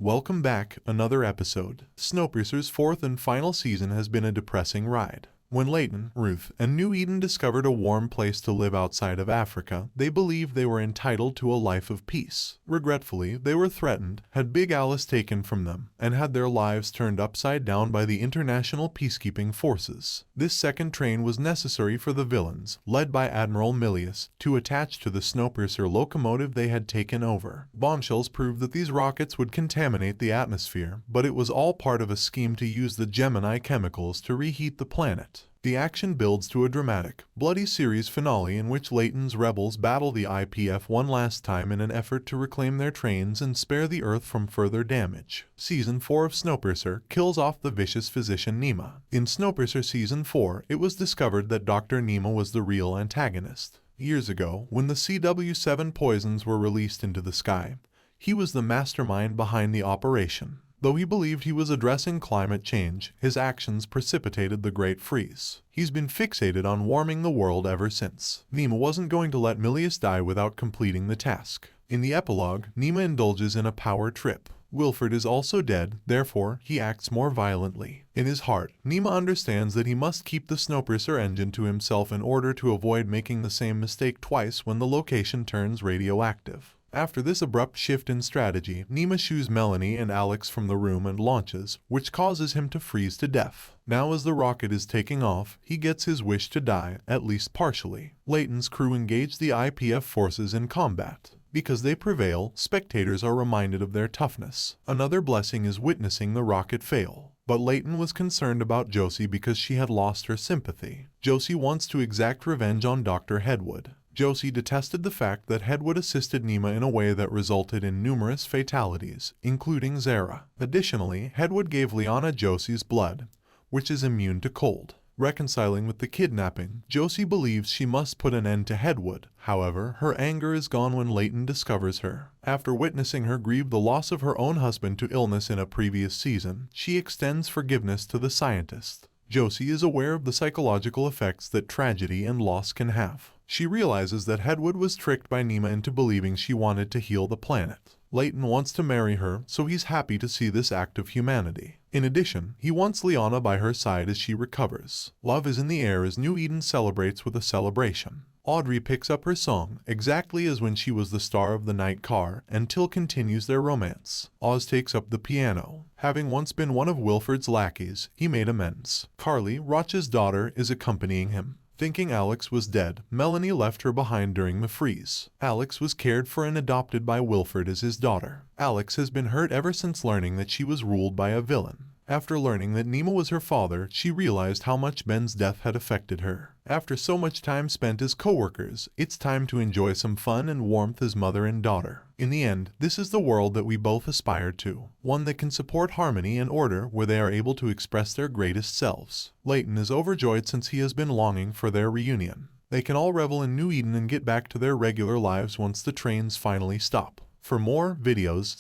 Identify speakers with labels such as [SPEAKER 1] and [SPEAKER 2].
[SPEAKER 1] Welcome back, another episode. Snowpiercer's fourth and final season has been a depressing ride. When Leighton, Ruth, and New Eden discovered a warm place to live outside of Africa, they believed they were entitled to a life of peace. Regretfully, they were threatened, had Big Alice taken from them, and had their lives turned upside down by the international peacekeeping forces. This second train was necessary for the villains, led by Admiral Milius, to attach to the Snowpiercer locomotive they had taken over. Bombshells proved that these rockets would contaminate the atmosphere, but it was all part of a scheme to use the Gemini chemicals to reheat the planet. The action builds to a dramatic, bloody series finale in which Leighton's rebels battle the IPF one last time in an effort to reclaim their trains and spare the Earth from further damage. Season 4 of Snowpiercer kills off the vicious physician Nima. In Snowpiercer Season 4, it was discovered that Dr. Nima was the real antagonist. Years ago, when the CW7 poisons were released into the sky, he was the mastermind behind the operation. Though he believed he was addressing climate change, his actions precipitated the Great Freeze. He's been fixated on warming the world ever since. Nima wasn't going to let Milius die without completing the task. In the epilogue, Nima indulges in a power trip. Wilfred is also dead, therefore, he acts more violently. In his heart, Nima understands that he must keep the Snowpiercer engine to himself in order to avoid making the same mistake twice when the location turns radioactive. After this abrupt shift in strategy, Nima shoos Melanie and Alex from the room and launches, which causes him to freeze to death. Now as the rocket is taking off, he gets his wish to die, at least partially. Leighton's crew engage the IPF forces in combat. Because they prevail, spectators are reminded of their toughness. Another blessing is witnessing the rocket fail. But Leighton was concerned about Josie because she had lost her sympathy. Josie wants to exact revenge on Dr. Hedwood. Josie detested the fact that Hedwood assisted Nima in a way that resulted in numerous fatalities, including Zara. Additionally, Hedwood gave Liana Josie's blood, which is immune to cold. Reconciling with the kidnapping, Josie believes she must put an end to Hedwood. However, her anger is gone when Leighton discovers her. After witnessing her grieve the loss of her own husband to illness in a previous season, she extends forgiveness to the scientist. Josie is aware of the psychological effects that tragedy and loss can have. She realizes that Hedwood was tricked by Nima into believing she wanted to heal the planet. Leighton wants to marry her, so he's happy to see this act of humanity. In addition, he wants Liana by her side as she recovers. Love is in the air as New Eden celebrates with a celebration. Audrey picks up her song, exactly as when she was the star of the night car, and Till continues their romance. Oz takes up the piano. Having once been one of Wilfred's lackeys, he made amends. Carly, Roch's daughter, is accompanying him. Thinking Alex was dead, Melanie left her behind during the freeze. Alex was cared for and adopted by Wilfred as his daughter. Alex has been hurt ever since learning that she was ruled by a villain. After learning that Nima was her father, she realized how much Ben's death had affected her. After so much time spent as co-workers, it's time to enjoy some fun and warmth as mother and daughter. In the end, this is the world that we both aspire to. One that can support harmony and order where they are able to express their greatest selves. Leighton is overjoyed since he has been longing for their reunion. They can all revel in New Eden and get back to their regular lives once the trains finally stop. For more videos,